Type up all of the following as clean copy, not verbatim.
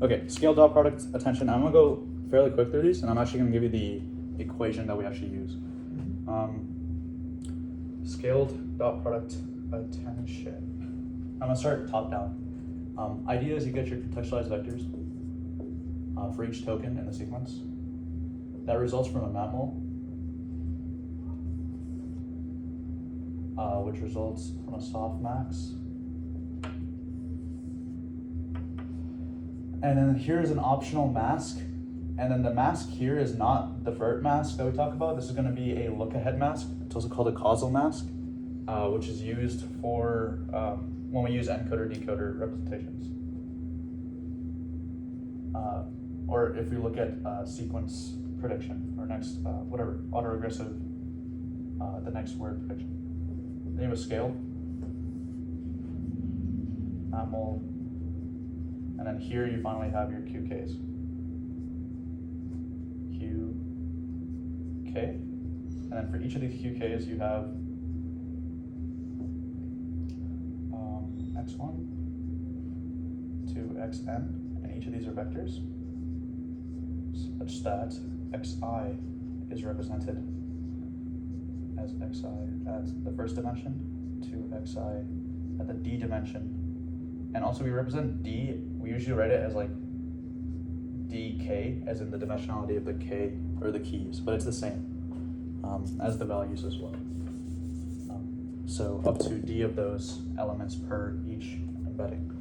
Okay, scale dot product attention. I'm gonna go fairly quick through these, and I'm actually gonna give you the equation that we actually use. Scaled dot product attention. I'm gonna start top down. Idea is you get your contextualized vectors for each token in the sequence. That results from a matmul, which results from a softmax. And then here's an optional mask. And then the mask here is not the BERT mask that we talk about. This is going to be a look-ahead mask. It's also called a causal mask, which is used for when we use encoder-decoder representations. Or if we look at sequence prediction, or next, whatever, autoregressive, the next word prediction. The name of scale, matmul, and then here you finally have your QKs. QK, and then for each of these QKs you have x1 to xn, and each of these are vectors, such that xi is represented as xi at the first dimension to xi at the d dimension. And also we represent d, we usually write it as like dk, as in the dimensionality of the k or the keys, but it's the same as the values as well. So up to d of those elements per each embedding.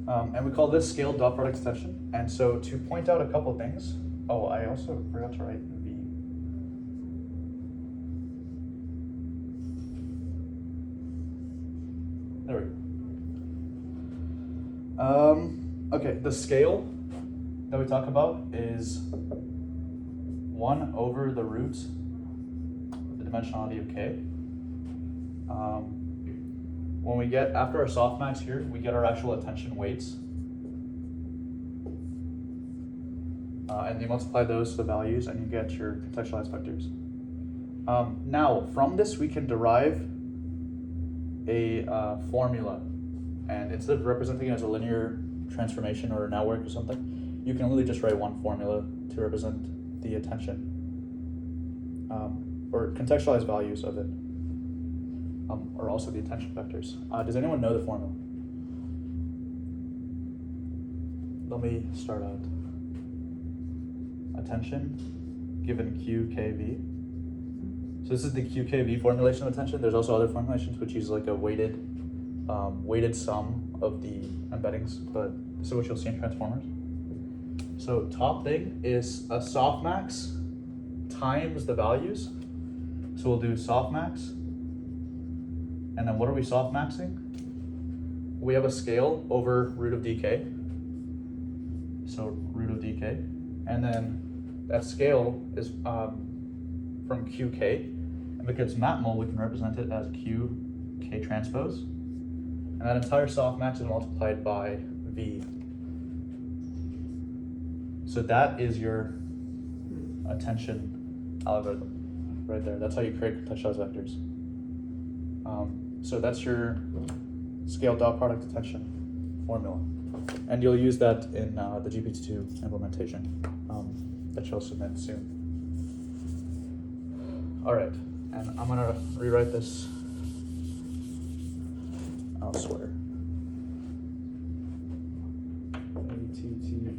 And we call this scaled dot product attention. And so to point out a couple things, oh, I also forgot to write v. There we go. Okay, the scale that we talk about is 1 over the root of the dimensionality of k. When we get, after our softmax here, we get our actual attention weights. And you multiply those to the values and you get your contextualized vectors. Now, from this we can derive a formula. And instead of representing it as a linear transformation or a network or something, you can literally just write one formula to represent the attention or contextualized values of it, or also the attention vectors. Does anyone know the formula? Let me start out. Attention given QKV. So this is the QKV formulation of attention. There's also other formulations which use like a weighted sum of the embeddings, but this is what you'll see in transformers. So top thing is a softmax times the values. So we'll do softmax, and then what are we softmaxing? We have a scale over root of dk. So root of dk, and then that scale is from qk, and because it's matmul, we can represent it as qk transpose. And that entire softmax is multiplied by v. So that is your attention algorithm right there. That's how you create contextualized vectors. So that's your scale dot product attention formula. And you'll use that in the GPT-2 implementation that you'll submit soon. All right, and I'm gonna rewrite this elsewhere. ATTQKV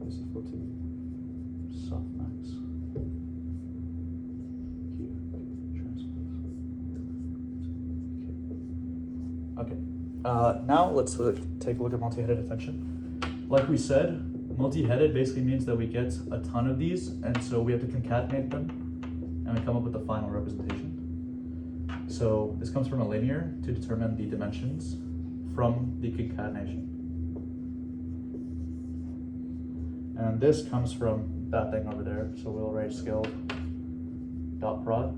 is equal to softmax Q transpose. Okay. Now let's take a look at multi-headed attention. Like we said, multi-headed basically means that we get a ton of these, and so we have to concatenate them, and we come up with the final representation. So this comes from a linear to determine the dimensions from the concatenation. And this comes from that thing over there. So we'll write scaled dot prod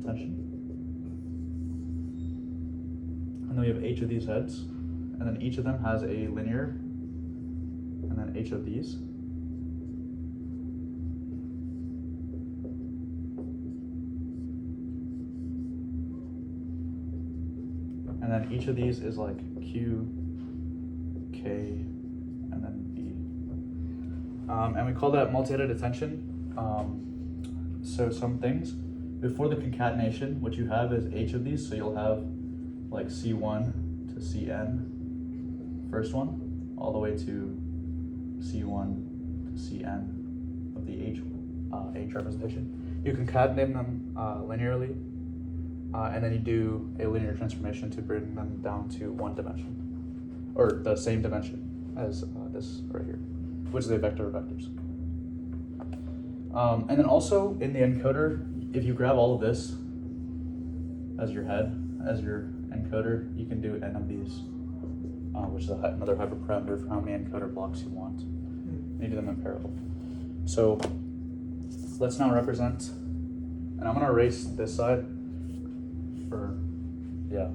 attention. And then we have h of these heads, and then each of them has a linear, and then h of these. And And then each of these is like Q, K, and then B. And we call that multi-headed attention. So some things, before the concatenation, what you have is H of these, so you'll have like C1 to Cn, first one, all the way to C1 to Cn of the H representation. You concatenate them linearly, and then you do a linear transformation to bring them down to one dimension, or the same dimension as this right here, which is a vector of vectors. And then also in the encoder, if you grab all of this as your head, as your encoder, you can do n of these, which is another hyperparameter for how many encoder blocks you want. You do them in parallel. So let's now represent, and I'm gonna erase this side for, yeah.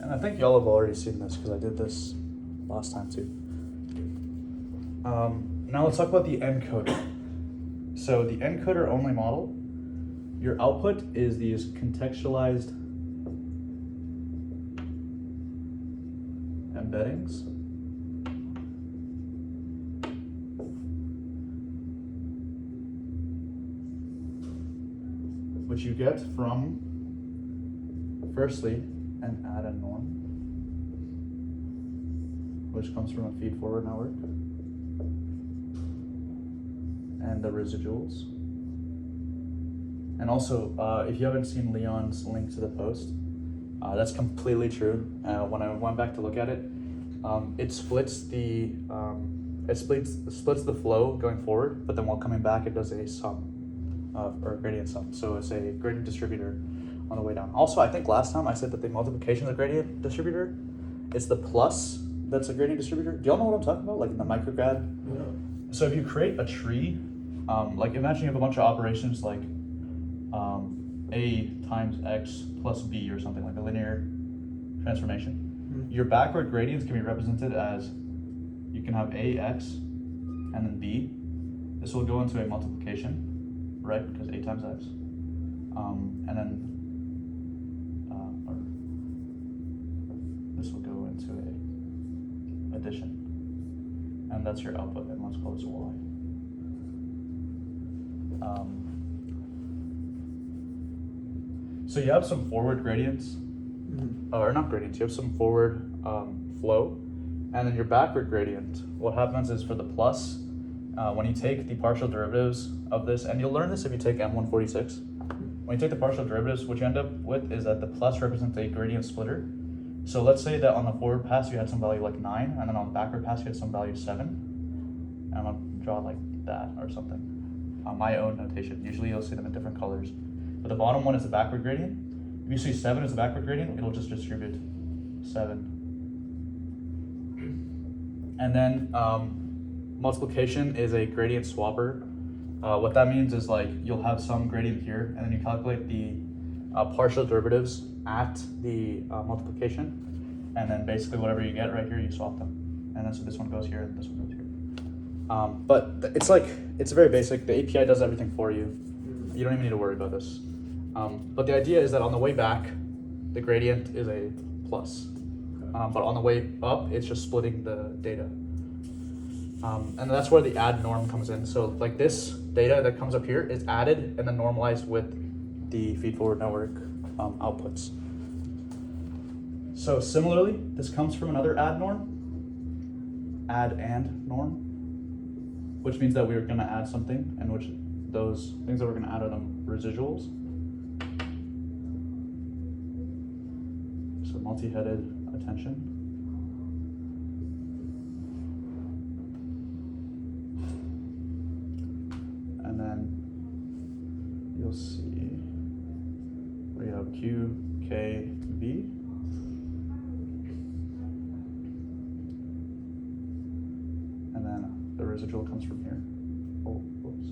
And I think y'all have already seen this because I did this last time too. Now let's talk about the encoder. So the encoder only model, your output is these contextualized embeddings. Which you get from, firstly, an add-in norm, which comes from a feed-forward network, and the residuals. And also, if you haven't seen Leon's link to the post, that's completely true. When I went back to look at it, it splits the flow going forward, but then while coming back, it does a sum. Or a gradient sum. So it's a gradient distributor on the way down. Also, I think last time I said that the multiplication of the gradient distributor is the plus that's a gradient distributor. Do y'all know what I'm talking about? Like in the micrograd? Yeah. So if you create a tree, like imagine you have a bunch of operations like A times X plus B or something, like a linear transformation. Mm-hmm. Your backward gradients can be represented as, you can have AX and then B. This will go into a multiplication, right? Because A times X. And then, or this will go into a addition. And that's your output, and let's call this Y. So you have some forward gradients, or not gradients, you have some forward flow, and then your backward gradient, what happens is for the plus, when you take the partial derivatives of this, and you'll learn this if you take M146, when you take the partial derivatives, what you end up with is that the plus represents a gradient splitter. So let's say that on the forward pass you had some value like 9, and then on the backward pass you had some value 7. And I'm gonna draw like that or something. On my own notation. Usually you'll see them in different colors. But the bottom one is the backward gradient. If you see 7 as the backward gradient, it'll just distribute 7. And then multiplication is a gradient swapper. What that means is like you'll have some gradient here, and then you calculate the partial derivatives at the multiplication, and then basically whatever you get right here, you swap them. And then so this one goes here and this one goes here. But it's very basic. The API does everything for you. You don't even need to worry about this. But the idea is that on the way back, the gradient is a plus. But on the way up, it's just splitting the data. And that's where the add norm comes in. So like this data that comes up here is added and then normalized with the feed-forward network outputs. So similarly, this comes from another add norm, add and norm, which means that we're going to add something, and which those things that we're going to add are the residuals. So multi-headed attention. And then you'll see we have Q, K, V. And then the residual comes from here. Oh, whoops.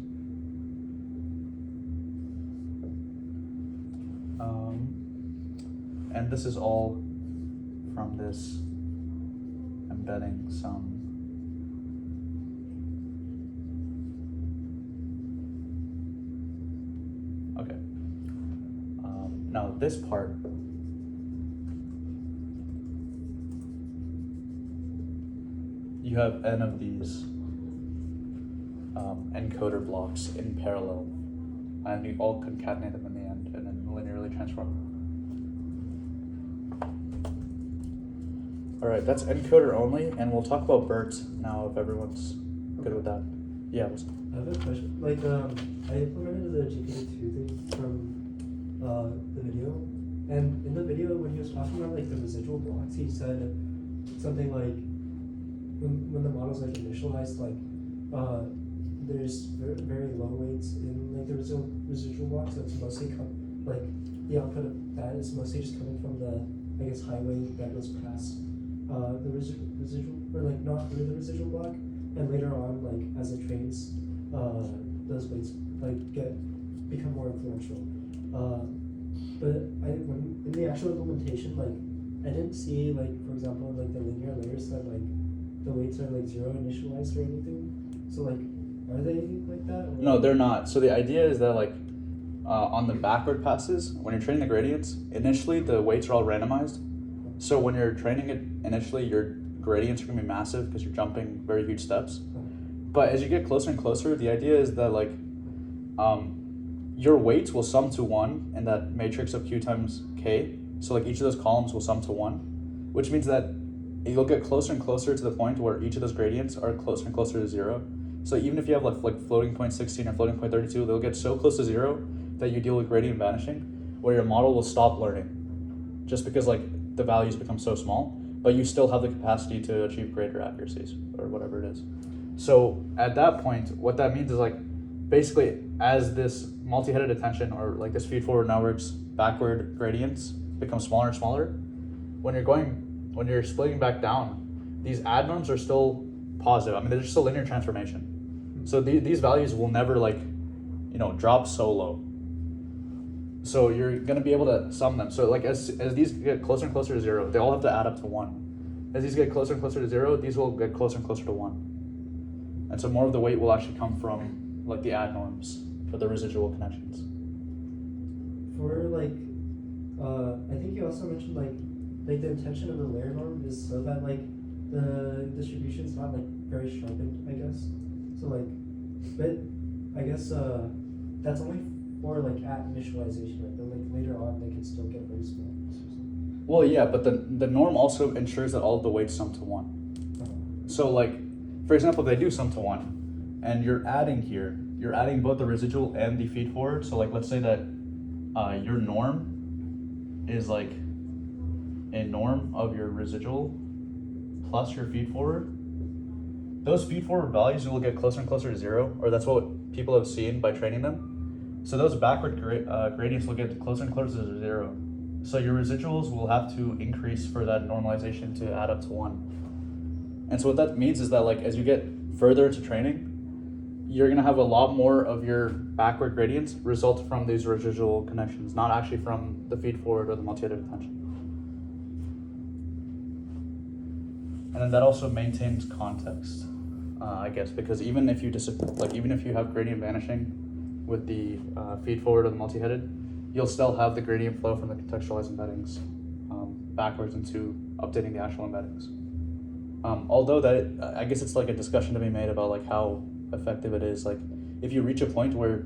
And this is all from this embedding sum. Okay. this part, you have n of these encoder blocks in parallel, and you all concatenate them in the end, and then linearly transform them. All right, that's encoder only, and we'll talk about BERT now if everyone's good with that. Yeah. I have a question. Like, I implemented the GPT-2 thing from the video, and in the video when he was talking about like the residual blocks, he said something like when the model's like initialized, like there's very, very low weights in like the residual blocks, so it's mostly like the output of that is mostly just coming from the, I guess, highway that goes past the residual, or like not through the residual block, and later on, like as it trains, those weights like become more influential. But when in the actual implementation, like I didn't see, like, for example, like the linear layers that like the weights are like zero initialized or anything. So like, are they like that? Or? No, they're not. So the idea is that like on the backward passes, when you're training the gradients, initially the weights are all randomized. So when you're training it initially, your gradients are gonna be massive because you're jumping very huge steps. But as you get closer and closer, the idea is that like your weights will sum to 1 in that matrix of Q times K. So like each of those columns will sum to 1, which means that you'll get closer and closer to the point where each of those gradients are closer and closer to 0. So even if you have like floating point 16 or floating point 32, they'll get so close to 0 that you deal with gradient vanishing, where your model will stop learning, just because like the values become so small, but you still have the capacity to achieve greater accuracies or whatever it is. So at that point, what that means is like basically as this multi-headed attention or like this feed-forward network's backward gradients become smaller and smaller, when you're splitting back down, these add norms are still positive. I mean, they're just a linear transformation. So these values will never like, drop so low. So you're gonna be able to sum them. So like as these get closer and closer to 0, they all have to add up to 1. As these get closer and closer to 0, these will get closer and closer to 1. And so more of the weight will actually come from like the add norms or the residual connections. For like, I think you also mentioned like the intention of the layer norm is so that like the distribution is not like very sharpened, I guess. So like, but I guess that's only for like at initialization, right? But like later on, they can still get very small. Well, yeah, but the norm also ensures that all of the weights sum to 1. So like, for example, they do sum to 1, and you're adding here. You're adding both the residual and the feed forward. So like, let's say that your norm is like a norm of your residual plus your feed forward. Those feed forward values will get closer and closer to 0, or that's what people have seen by training them. So those backward gradients will get closer and closer to 0. So your residuals will have to increase for that normalization to add up to 1. And so what that means is that like as you get further into training, you're gonna have a lot more of your backward gradients result from these residual connections, not actually from the feed forward or the multi-headed attention. And then that also maintains context, I guess, because even if you have gradient vanishing with the feed forward or the multi-headed, you'll still have the gradient flow from the contextualized embeddings backwards into updating the actual embeddings. Although that, I guess it's like a discussion to be made about like how effective it is. Like if you reach a point where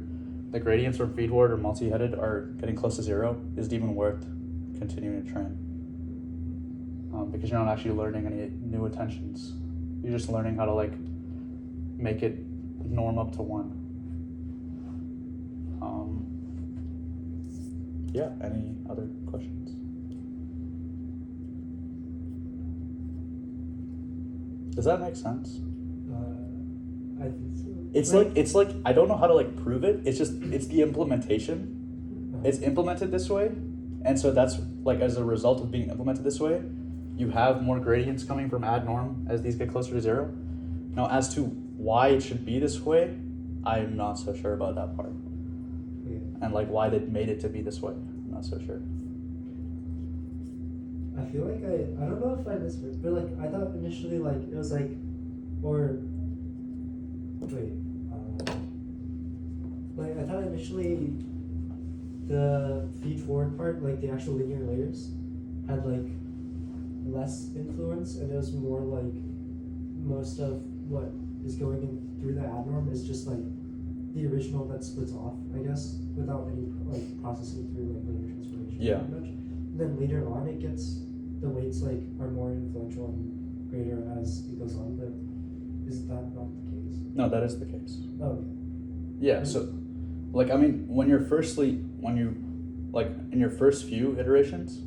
the gradients from feed forward or multi-headed are getting close to 0, is it even worth continuing to train? Because you're not actually learning any new attentions. You're just learning how to like make it norm up to 1. Yeah, any other questions? Does that make sense? I think so. It's like I don't know how to like prove it. It's just it's the implementation. It's implemented this way, and so that's like as a result of being implemented this way, you have more gradients coming from add norm as these get closer to 0. Now, as to why it should be this way, I'm not so sure about that part. And like why they made it to be this way, I'm not so sure. I feel like I don't know if I misread, but like I thought initially like it was like, or wait, like I thought initially the feed forward part, like the actual linear layers, had like less influence, and it was more like most of what is going in through the ad norm is just like the original that splits off, I guess, without any like processing through like linear transformation. Yeah. Pretty much. And then later on, it gets the weights like are more influential and greater as it goes on. But is that not the case? No, that is the case. Oh, okay. Yeah, so, like, I mean, when you, like, in your first few iterations,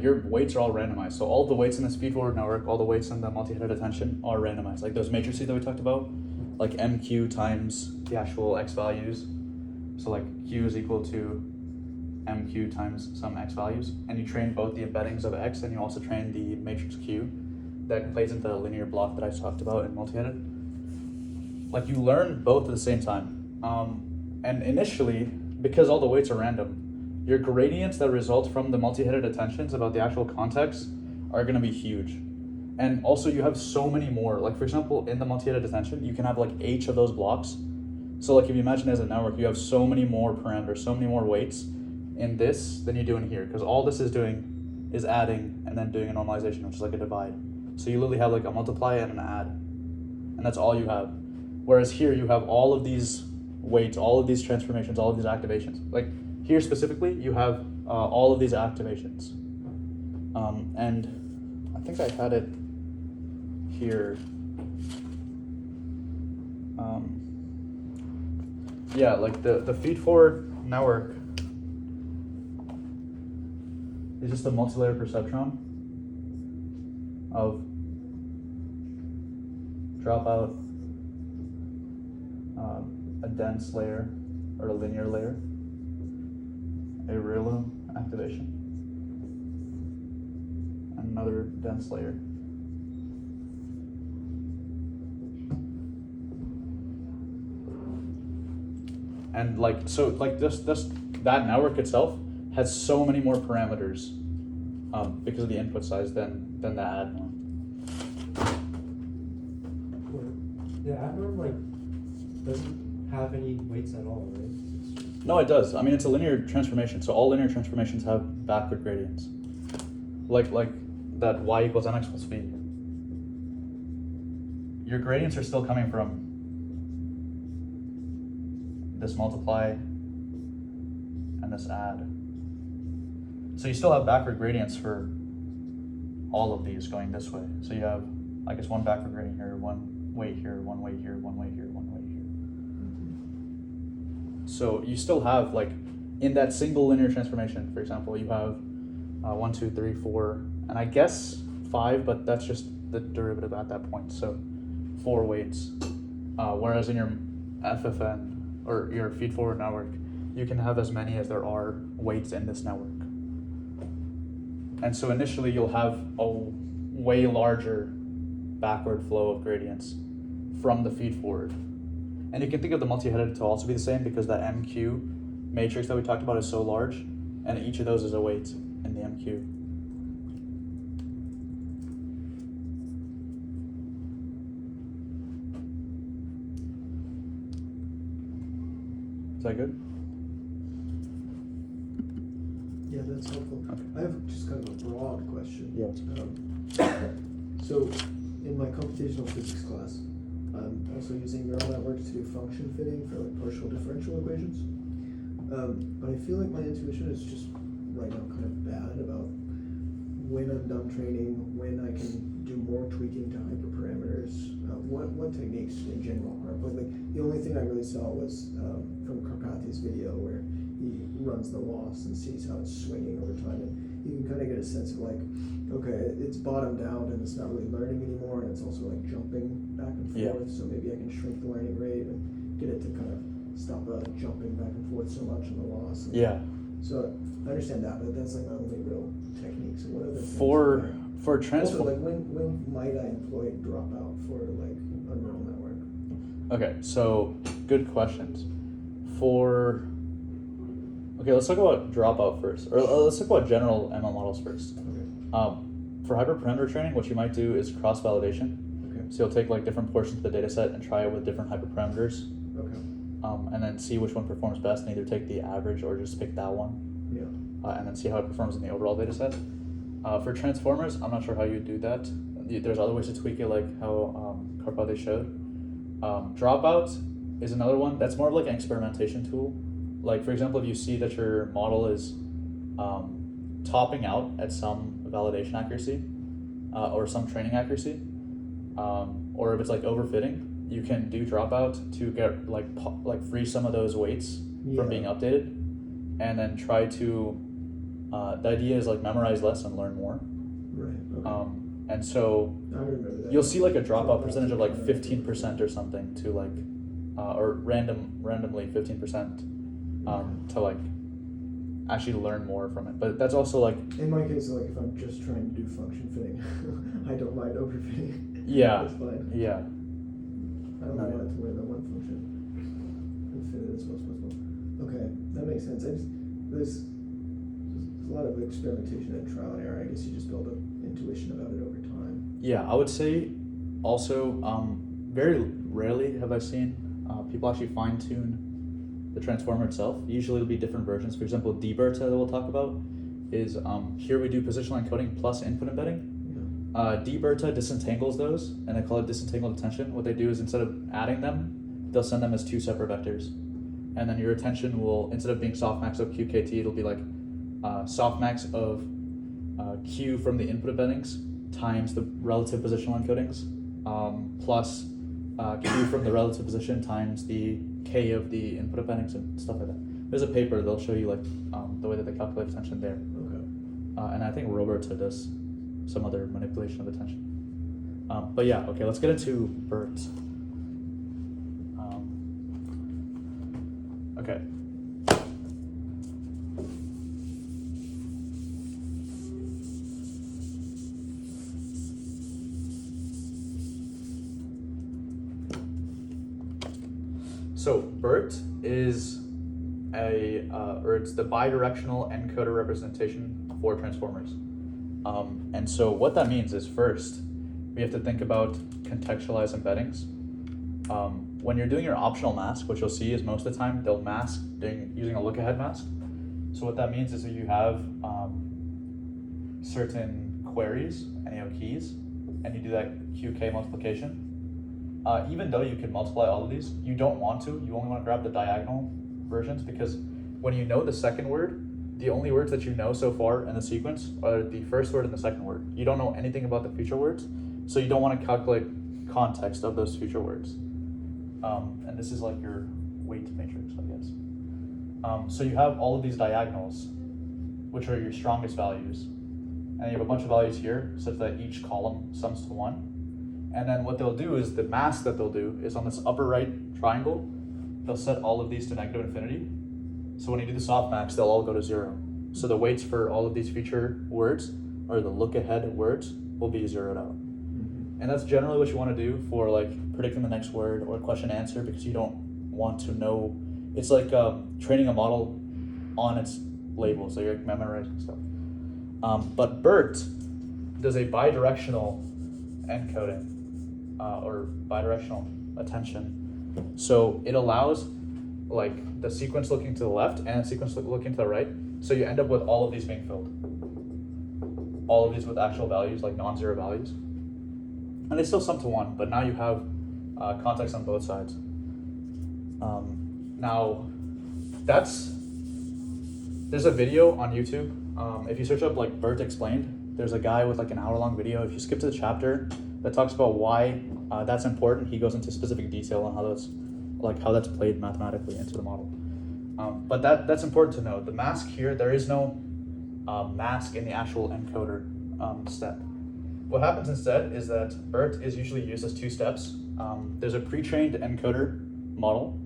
your weights are all randomized. So all the weights in this feed-forward network, all the weights in the multi-headed attention are randomized. Like those matrices that we talked about, like MQ times the actual X values. So like Q is equal to MQ times some X values. And you train both the embeddings of X and you also train the matrix Q that plays into the linear block that I talked about in multi-headed. Like you learn both at the same time. And initially, because all the weights are random, your gradients that result from the multi-headed attentions about the actual context are going to be huge. And also you have so many more. Like for example, in the multi-headed attention, you can have like each of those blocks. So like if you imagine as a network, you have so many more parameters, so many more weights in this than you do in here. Because all this is doing is adding and then doing a normalization, which is like a divide. So you literally have like a multiply and an add. And that's all you have. Whereas here you have all of these weights, all of these transformations, all of these activations. Like here specifically, you have all of these activations. And I think I had it here. Yeah, like the feed-forward network is just a multi-layer perceptron of dropout, a dense layer or a linear layer, a ReLU activation, and another dense layer. And like so, like this that network itself has so many more parameters because of the input size than the ad norm. The ad norm like doesn't have any weights at all, right? No, it does. I mean, it's a linear transformation, so all linear transformations have backward gradients. Like that y equals mx plus v. Your gradients are still coming from this multiply and this add. So you still have backward gradients for all of these going this way. So you have, I guess, one backward gradient here, one weight here, one weight here, one weight here, one weight here. So you still have, like, in that single linear transformation, for example, you have 1, 2, 3, 4, and I guess 5, but that's just the derivative at that point. So 4 weights. Whereas in your FFN, or your feed-forward network, you can have as many as there are weights in this network. And so initially you'll have a way larger backward flow of gradients from the feed-forward. And you can think of the multi-headed to also be the same because that MQ matrix that we talked about is so large, and each of those is a weight in the MQ. Is that good? Yeah, that's helpful. Okay. I have just kind of a broad question. Yeah. So, in my computational physics class, I'm also using neural networks to do function fitting for like partial differential equations. But I feel like my intuition is just right now kind of bad about when I'm done training, when I can do more tweaking to hyperparameters, what techniques in general are. But like the only thing I really saw was from Karpathy's video where he runs the loss and sees how it's swinging over time, and you can kind of get a sense of like, okay, it's bottomed out and it's not really learning anymore, and it's also like jumping back and forth. So maybe I can shrink the learning rate and get it to kind of stop jumping back and forth so much in the loss. So I understand that, but that's like my only real technique. So what other things For transform. Also, like when might I employ dropout for like a neural network? Okay, so good questions. Okay, let's talk about dropout first, or let's talk about general ML models first. Okay. For hyperparameter training, what you might do is cross-validation. Okay. So you'll take like different portions of the data set and try it with different hyperparameters. Okay. and then see which one performs best, and either take the average or just pick that one, Yeah. and then see how it performs in the overall data set. For transformers, I'm not sure how you do that. There's other ways to tweak it, like how Carpathy showed. Dropout is another one that's more of like an experimentation tool. Like, for example, if you see that your model is topping out at some validation accuracy or some training accuracy, or if it's like overfitting, you can do dropout to get like free some of those weights from being updated, and then try to. The idea is like memorize less and learn more. Right. Okay. And so I remember that. you'll see like a dropout percentage of like 15% or something to like, or randomly 15% to like actually learn more from it. But that's also like. In my case, like if I'm just trying to do function fitting, I don't mind overfitting. Yeah. That's fine. Yeah. I don't want to learn that one function and fit it as well as possible. Okay, that makes sense. There's a lot of experimentation and trial and error. I guess you just build up intuition about it over time. Yeah, I would say also very rarely have I seen people actually fine tune the transformer itself. Usually it'll be different versions. For example, BERT that we'll talk about is here we do positional encoding plus input embedding. BERT disentangles those, and they call it disentangled attention. What they do is instead of adding them, they'll send them as two separate vectors. And then your attention will, instead of being softmax of QKT, it'll be like softmax of Q from the input embeddings times the relative positional encodings plus Q from the relative position times the K of the input embeddings and stuff like that. There's a paper they'll show you like the way that they calculate attention there. Okay. And I think Roberta does some other manipulation of attention. But yeah, okay, let's get into BERT. Okay. So BERT is it's the bidirectional encoder representation for transformers. And so what that means is, first, we have to think about contextualized embeddings. When you're doing your optional mask, what you'll see is most of the time they'll mask using a look-ahead mask. So what that means is that you have certain queries and you have keys, and you do that QK multiplication. Even though you can multiply all of these, you don't want to. You only want to grab the diagonal versions, because when you know the second word, the only words that you know so far in the sequence are the first word and the second word. You don't know anything about the future words, so you don't want to calculate context of those future words. And this is like your weight matrix, I guess. So you have all of these diagonals, which are your strongest values. And you have a bunch of values here, such that each column sums to 1. And then what they'll do is the mask that they'll do is on this upper right triangle, they'll set all of these to negative infinity. So when you do the softmax, they'll all go to 0. So the weights for all of these future words, or the look ahead words, will be zeroed out. Mm-hmm. And that's generally what you want to do for like predicting the next word or question answer, because you don't want to know. It's like training a model on its labels, so you're memorizing stuff. But BERT does a bidirectional encoding or bidirectional attention. So it allows like the sequence looking to the left and the sequence looking to the right. So you end up with all of these being filled. All of these with actual values, like non-zero values. And they still sum to 1, but now you have context on both sides. Now, there's a video on YouTube. If you search up like BERT explained, there's a guy with like an hour-long video. If you skip to the chapter that talks about why that's important, he goes into specific detail on how that's played mathematically into the model. But that's important to know. The mask here, there is no mask in the actual encoder step. What happens instead is that BERT is usually used as 2 steps. There's a pre-trained encoder model,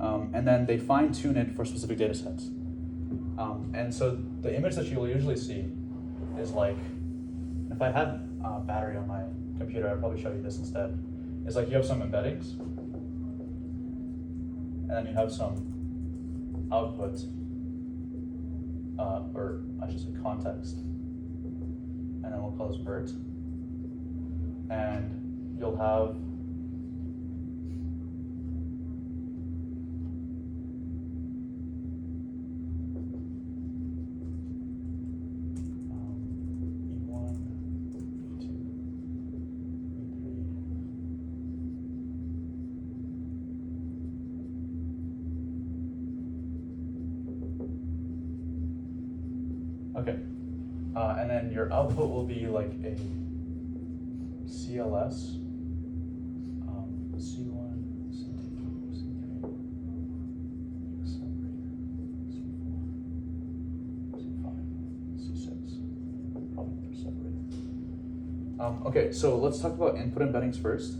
and then they fine-tune it for specific data sets. And so the image that you will usually see is like, if I had a battery on my computer, I'd probably show you this instead. It's like you have some embeddings, and then you have some output, or I should say context, and then we'll call this BERT. And you'll have Okay. And then your output will be like a CLS, C1, C2, C3, separator, C4, C5, C6. Probably another separator. Okay, so let's talk about input embeddings first.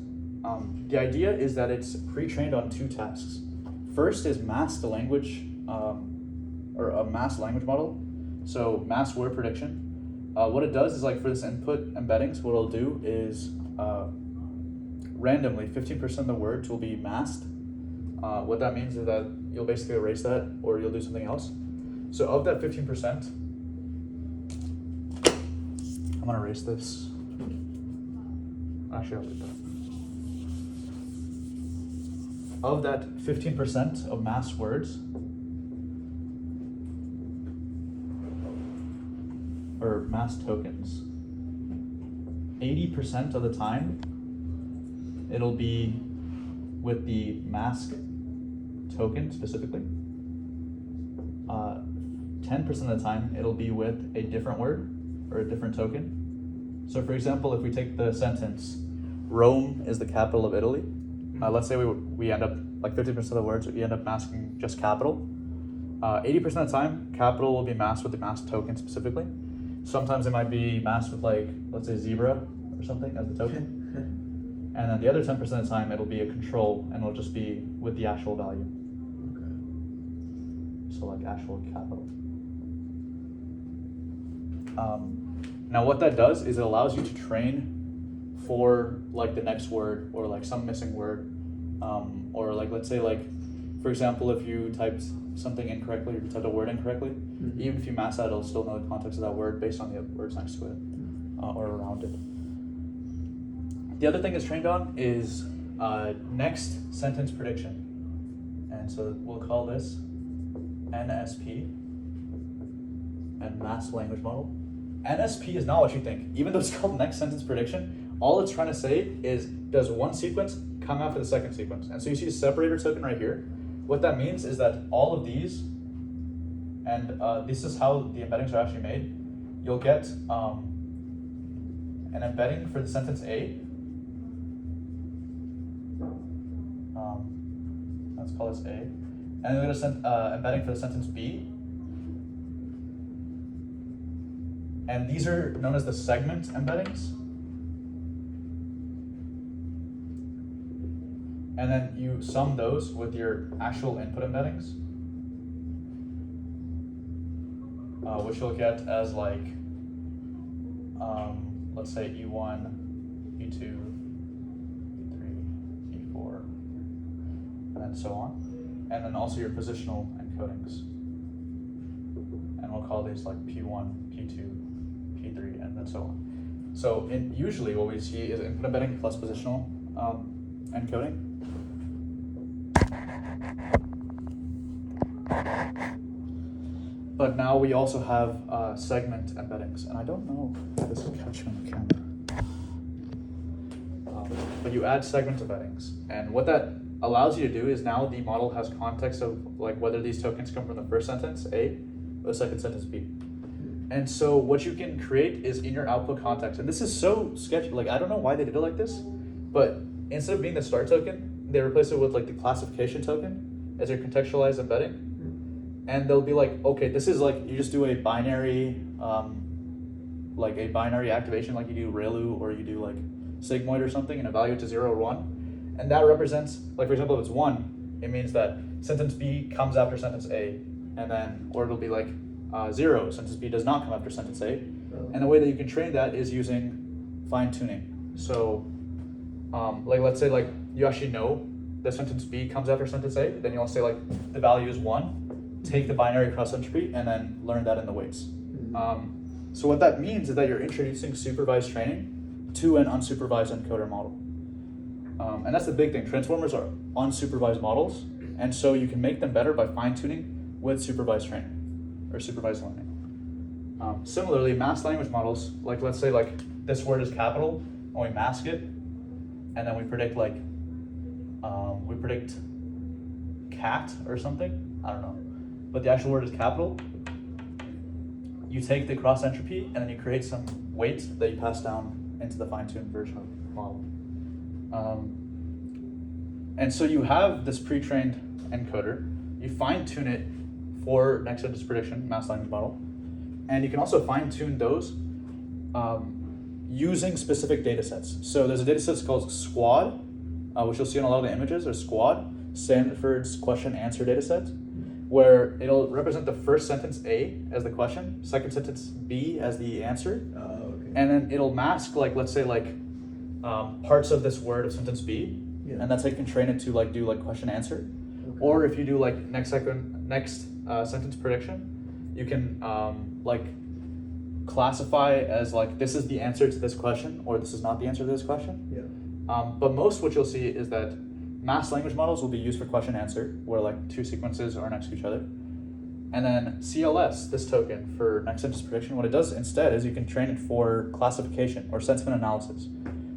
The idea is that it's pre-trained on two tasks. First is masked language, or a masked language model. So masked word prediction. What it does is like for this input embeddings, what it'll do is randomly 15% of the words will be masked. What that means is that you'll basically erase that or you'll do something else. So of that 15%, I'm gonna erase this. Actually, I'll do that. Of that 15% of masked words, or masked tokens, 80% of the time, it'll be with the mask token specifically. 10% of the time, it'll be with a different word or a different token. So for example, if we take the sentence, Rome is the capital of Italy, let's say we end up, like 50% of the words, we end up masking just capital. 80% of the time, capital will be masked with the mask token specifically. Sometimes it might be masked with like, let's say zebra or something as the token. And then the other 10% of the time, it'll be a control and it'll just be with the actual value. Okay. So like actual capital. Now what that does is it allows you to train for like the next word or like some missing word. Or like, let's say like, for example, if you typed something incorrectly or you typed a word incorrectly, even if you mask that, it'll still know the context of that word based on the words next to it or around it. The other thing it's trained on is next sentence prediction. And so we'll call this NSP, and masked language model. NSP is not what you think. Even though it's called next sentence prediction, all it's trying to say is, does one sequence come after the second sequence? And so you see the separator token right here. What that means is that all of these, and this is how the embeddings are actually made. You'll get an embedding for the sentence A. Let's call this A. And then we're going to embedding for the sentence B. And these are known as the segment embeddings. And then you sum those with your actual input embeddings, which you'll get as like, let's say E1, E2, E3, E4, and then so on. And then also your positional encodings. And we'll call these like P1, P2, P3, and then so on. So usually what we see is input embedding plus positional encoding. But now we also have segment embeddings, and I don't know if this is catching on the camera. But you add segment embeddings, and what that allows you to do is now the model has context of like whether these tokens come from the first sentence A or the second sentence B. And so what you can create is in your output context, and this is so sketchy. Like I don't know why they did it like this, but instead of being the start token, they replace it with like the classification token as your contextualized embedding. And they'll be like, okay, this is like, you just do a binary, like a binary activation, like you do ReLU or you do like sigmoid or something, and evaluate to 0 or 1. And that represents, like for example, if it's 1, it means that sentence B comes after sentence A, and then, or it'll be like 0, sentence B does not come after sentence A. And the way that you can train that is using fine tuning. So, like let's say like you actually know that sentence B comes after sentence A, then you'll say like the value is 1. Take the binary cross entropy and then learn that in the weights. So what that means is that you're introducing supervised training to an unsupervised encoder model. And that's the big thing. Transformers are unsupervised models, and so you can make them better by fine-tuning with supervised training or supervised learning. Similarly, masked language models, like let's say like this word is capital, and we mask it, and then we predict like, we predict cat or something, I don't know. But the actual word is capital. you take the cross entropy and then you create some weight that you pass down into the fine-tuned version of the model. And so you have this pre-trained encoder, you fine-tune it for next sentence prediction, mass language model, and you can also fine-tune those using specific data sets. So there's a data set called SQUAD, which you'll see in a lot of the images. There's SQUAD, Stanford's question-answer data set, where it'll represent the first sentence A as the question, second sentence B as the answer, Okay. and then it'll mask, like, let's say, like, parts of this word of sentence B, Yeah. and that's how you can train it to like do like question answer. Okay. Or if you do like next sentence prediction, you can like classify as like this is the answer to this question or this is not the answer to this question. Yeah. But most what you'll see is that mass language models will be used for question answer, where like two sequences are next to each other. And then CLS, this token for next sentence prediction, what it does instead is you can train it for classification or sentiment analysis.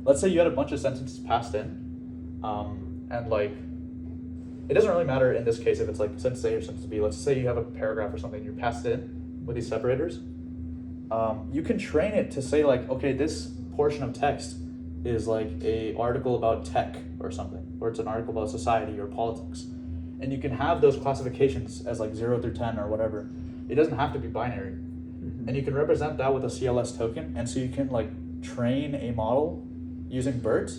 Let's say you had a bunch of sentences passed in, and like, it doesn't really matter in this case if it's like sentence A or sentence B. Let's say you have a paragraph or something, you passed it in with these separators. You can train it to say like, okay, this portion of text is like a article about tech or something, or it's an article about society or politics. And you can have those classifications as like 0 through 10 or whatever. It doesn't have to be binary. Mm-hmm. And you can represent that with a CLS token. And so you can like train a model using BERT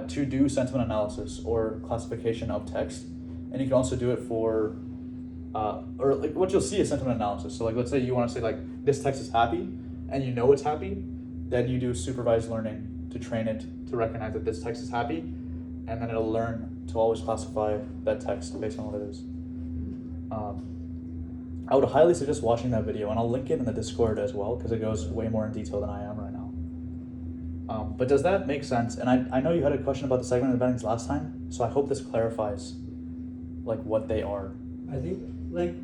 to do sentiment analysis or classification of text. And you can also do it for, or like what you'll see is sentiment analysis. So like, let's say you want to say like, this text is happy and you know it's happy, then you do supervised learning to train it to recognize that this text is happy, and then it'll learn to always classify that text based on what it is. I would highly suggest watching that video, and I'll link it in the Discord as well because it goes way more in detail than I am right now. But does that make sense? And I know you had a question about the segment embeddings last time, so I hope this clarifies like what they are. I think like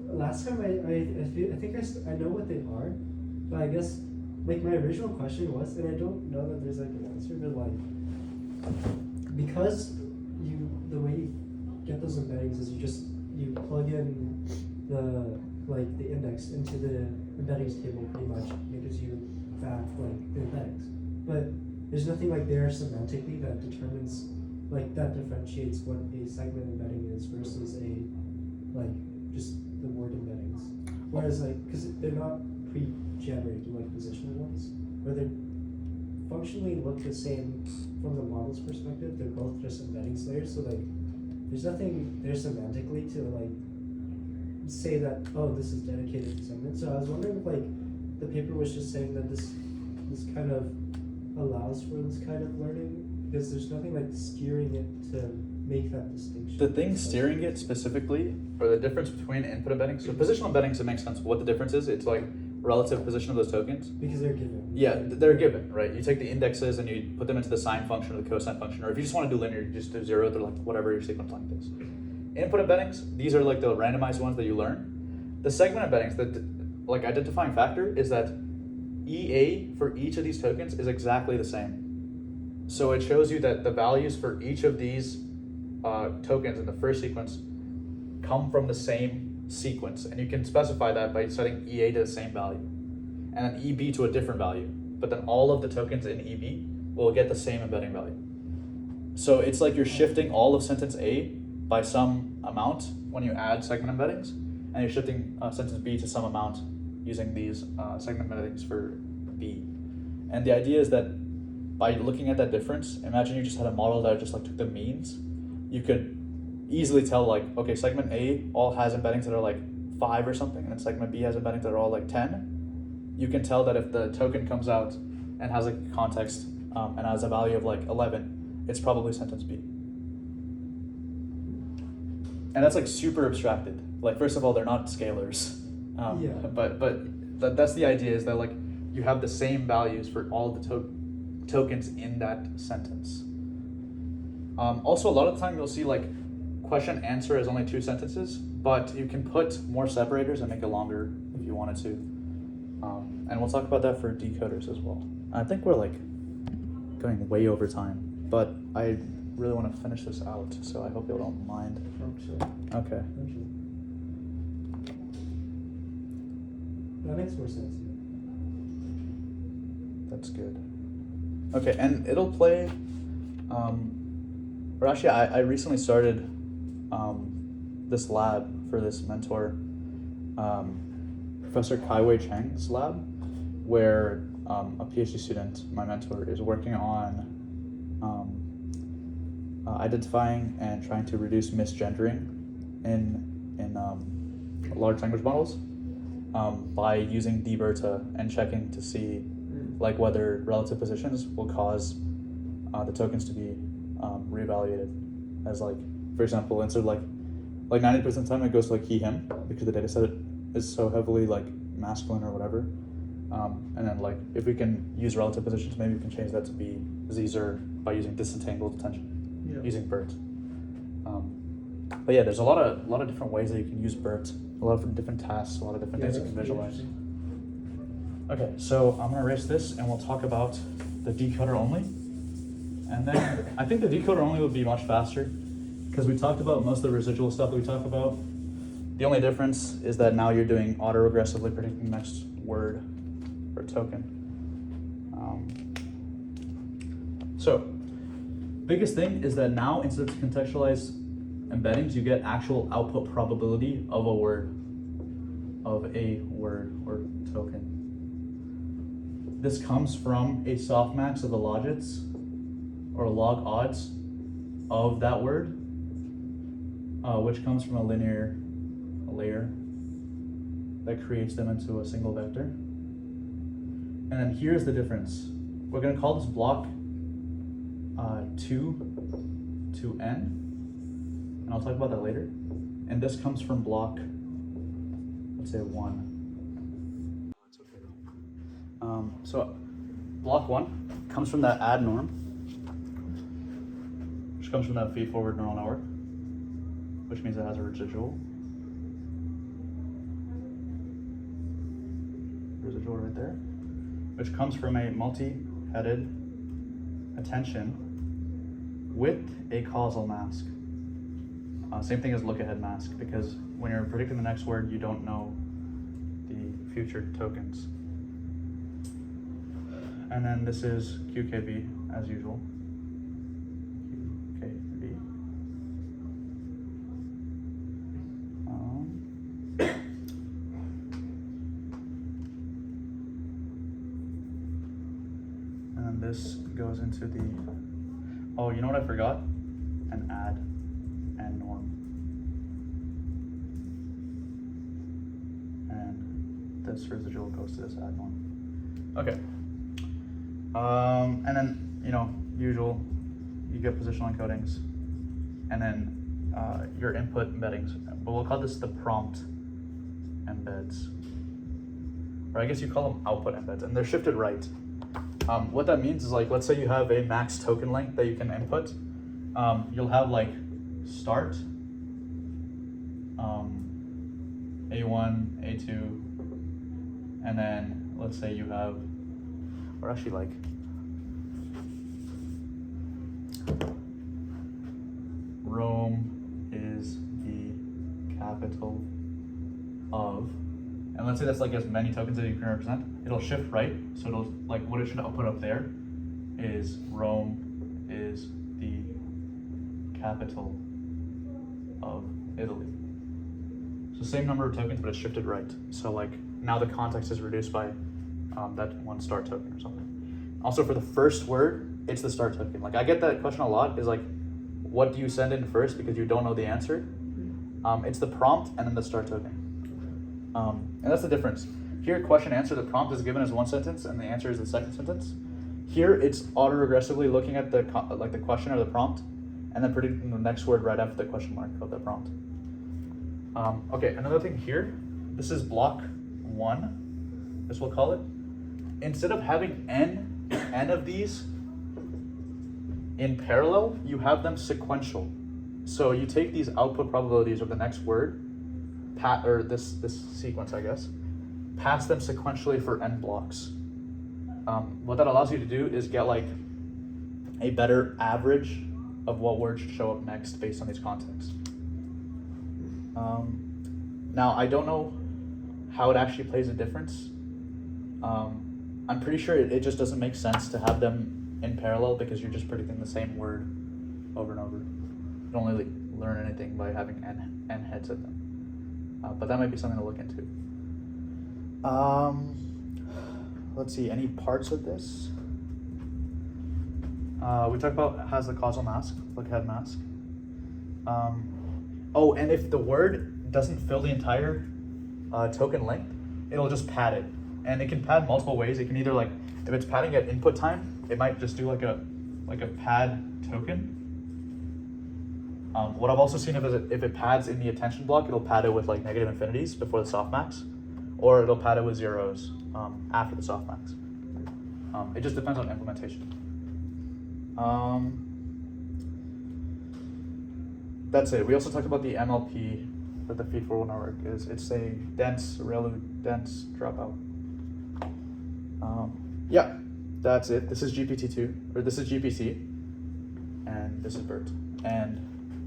last time I know what they are, but I guess like my original question was, and I don't know that there's like an answer, but like because the way you get those embeddings is you plug in the index into the embeddings table pretty much, and it gives you that like the embeddings. But there's nothing like there semantically that determines that differentiates what a segment embedding is versus a just the word embeddings. Whereas because they're not pre-generated positional ones, where they functionally look the same from the model's perspective. They're both just embeddings layers, so there's nothing there semantically to say that, oh, this is dedicated to segment. So I was wondering if the paper was just saying that this kind of allows for this kind of learning, because there's nothing steering it to make that distinction. The thing steering it specifically, or the difference between input embeddings, so positional embeddings, it makes sense what the difference is. It's relative position of those tokens. Because they're given. Yeah, they're given, right? You take the indexes and you put them into the sine function or the cosine function, or if you just want to do linear, you just do 0 to whatever your sequence length is. Input embeddings, these are the randomized ones that you learn. The segment embeddings, the identifying factor is that EA for each of these tokens is exactly the same. So it shows you that the values for each of these tokens in the first sequence come from the same sequence, and you can specify that by setting EA to the same value and then EB to a different value, but then all of the tokens in EB will get the same embedding value. So it's like you're shifting all of sentence A by some amount when you add segment embeddings, and you're shifting sentence B to some amount using these segment embeddings for B. And the idea is that by looking at that difference, imagine you just had a model that just took the means. You could easily tell okay, segment A all has embeddings that are 5 or something, and then segment B has embeddings that are all 10. You can tell that if the token comes out and has context and has a value of 11, it's probably sentence B. And that's super abstracted. First of all, they're not scalars. Yeah. But that's the idea, is that you have the same values for all of the tokens in that sentence. Also, a lot of the time you'll see question answer is only 2 sentences, but you can put more separators and make it longer if you wanted to. And we'll talk about that for decoders as well. I think we're going way over time, but I really want to finish this out, so I hope you don't mind. Okay. That makes more sense. Yeah. That's good. Okay, and it'll play, or actually I recently started this lab for this mentor, Professor Kaiwei Chang's lab, where a PhD student, my mentor, is working on identifying and trying to reduce misgendering in large language models by using BERT and checking to see like whether relative positions will cause the tokens to be reevaluated as like, for example, instead of like 90% of the time it goes to like he, him, because the data set is so heavily like masculine or whatever. And then like if we can use relative positions, maybe we can change that to be Zer by using disentangled attention, using BERT. But yeah, there's a lot of different ways that you can use BERT, a lot of different tasks, a lot of different things you can visualize. Okay, so I'm gonna erase this and we'll talk about the decoder only. And then I think the decoder only would be much faster because we talked about most of the residual stuff that we talked about. The only difference is that now you're doing auto-regressively predicting the next word or token. So, biggest thing is that now instead of contextualized embeddings, you get actual output probability of a word or token. This comes from a softmax of the logits or log odds of that word, which comes from a layer that creates them into a single vector. And then here's the difference. We're gonna call this block 2 to n, and I'll talk about that later. And this comes from block, let's say 1. It's okay though. So block 1 comes from that add norm, which comes from that feed-forward neural network, which means it has a residual. Residual right there, which comes from a multi-headed attention with a causal mask. Same thing as look-ahead mask, because when you're predicting the next word, you don't know the future tokens. And then this is QKV as usual. QKV. And then this goes into the, oh, you know what I forgot? An add and norm. And this residual goes to this add norm. Okay. And then, usual, you get positional encodings, and then your input embeddings. But we'll call this the prompt embeds. Or I guess you call them output embeds, and they're shifted right. What that means is, like, let's say you have a max token length that you can input. You'll have like start, A1, A2, and then let's say you have, or actually like, Rome is the capital of, and let's say that's like as many tokens as you can represent. It'll shift right, so it'll, like, what it should output up there is Rome is the capital of Italy. So same number of tokens, but it's shifted right. So like now the context is reduced by that one start token or something. Also for the first word, it's the start token. Like I get that question a lot, is like, what do you send in first because you don't know the answer? It's the prompt and then the start token. And that's the difference. Here, question answer, the prompt is given as one sentence and the answer is the second sentence. Here, it's auto-regressively looking at the question or the prompt and then predicting the next word right after the question mark of the prompt. Okay, another thing here, this is block 1, as we'll call it. Instead of having n of these in parallel, you have them sequential. So you take these output probabilities of the next word, or this sequence, I guess, pass them sequentially for n blocks. What that allows you to do is get like a better average of what words should show up next based on these contexts. Now, I don't know how it actually plays a difference. I'm pretty sure it just doesn't make sense to have them in parallel because you're just predicting the same word over and over. You don't really learn anything by having n heads at them. But that might be something to look into. Let's see, any parts of this? We talked about has the causal mask, look ahead mask. Oh, and if the word doesn't fill the entire token length, it'll just pad it. And it can pad multiple ways. It can either like, if it's padding at input time, it might just do like a pad token. What I've also seen if it pads in the attention block, it'll pad it with like negative infinities before the softmax, or it'll pad it with zeros after the softmax. It just depends on implementation. That's it. We also talked about the MLP that the feed-forward network is. It's a dense, ReLU dense dropout. Yeah, that's it. This is GPT-2, or this is GPT, and this is BERT, and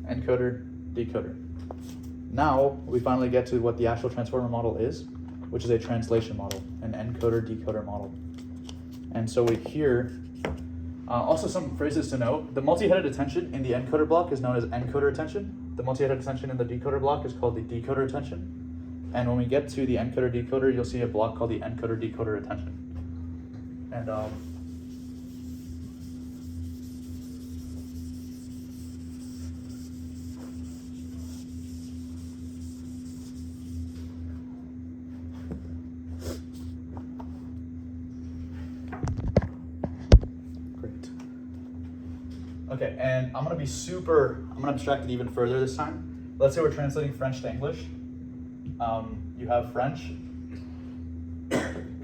Encoder-Decoder. Now, we finally get to what the actual transformer model is, which is a translation model, an encoder-decoder model. And so we here, also some phrases to note. The multi-headed attention in the encoder block is known as encoder attention. The multi-headed attention in the decoder block is called the decoder attention. And when we get to the encoder-decoder, you'll see a block called the encoder-decoder attention. And great. Okay, and I'm gonna abstract it even further this time. Let's say we're translating French to English. You have French,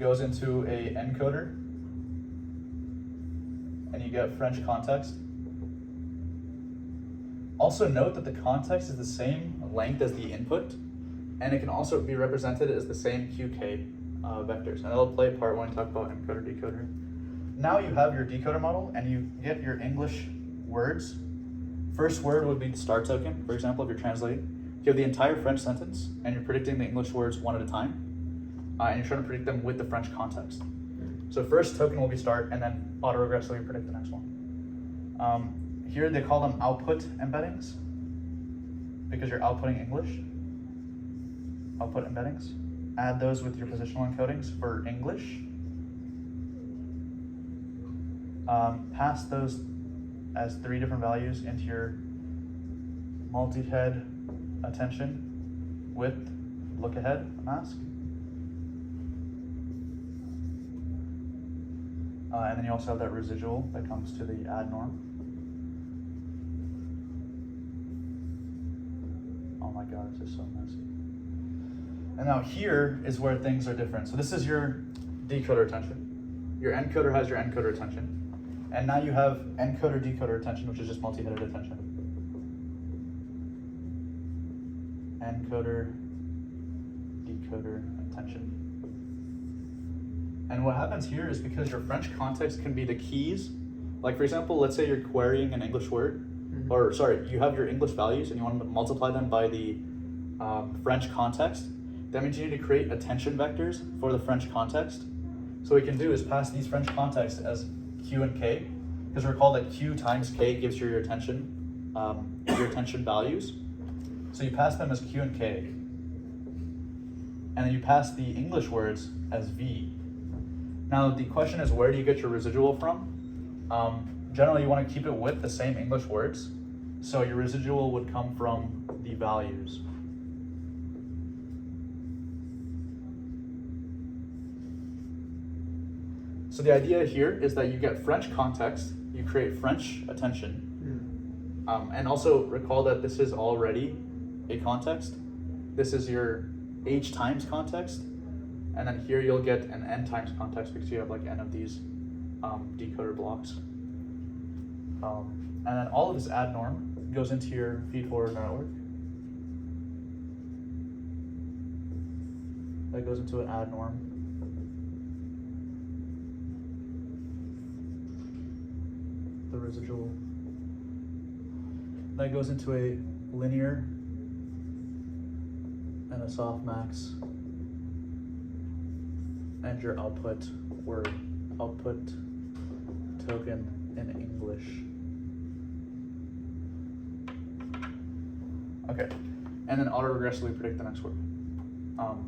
goes into a encoder, and you get French context. Also note that the context is the same length as the input, and it can also be represented as the same QK vectors, and that'll play a part when we talk about encoder-decoder. Now you have your decoder model, and you get your English words. First word would be the star token, for example, if you're translating. You have the entire French sentence, and you're predicting the English words one at a time, and you're trying to predict them with the French context. So first token will be start, and then autoregressively predict the next one. Here they call them output embeddings, because you're outputting English. Output embeddings. Add those with your positional encodings for English. Pass those as 3 different values into your multi-head attention with look ahead mask. And then you also have that residual that comes to the add norm. Oh my god, this is so messy. And now here is where things are different. So this is your decoder attention. Your encoder has your encoder attention. And now you have encoder-decoder attention, which is just multi-headed attention. Encoder-decoder attention. And what happens here is because your French context can be the keys. Like for example, let's say you're querying an English word, or sorry, you have your English values and you want to multiply them by the French context. That means you need to create attention vectors for the French context. So what we can do is pass these French contexts as Q and K, because recall that Q times K gives you your attention values. So you pass them as Q and K, and then you pass the English words as V. Now the question is, where do you get your residual from? Generally you want to keep it with the same English words, so your residual would come from the values. So the idea here is that you get French context, you create French attention, and also recall that this is already a context. This is your H times context, and then here you'll get an N times context because you have like N of these decoder blocks. And then all of this add norm goes into your feed-forward network. That goes into an add norm. The residual. That goes into a linear and a softmax and your output word, output token in English. Okay, and then auto-regressively predict the next word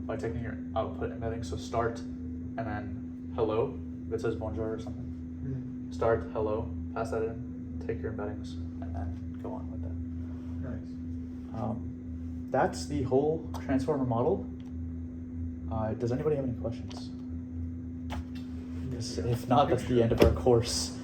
by taking your output embedding. So start and then hello, if it says bonjour or something. Start hello, pass that in, take your embeddings, and then go on with that. Nice. That's the whole transformer model. Does anybody have any questions? If not, that's the end of our course.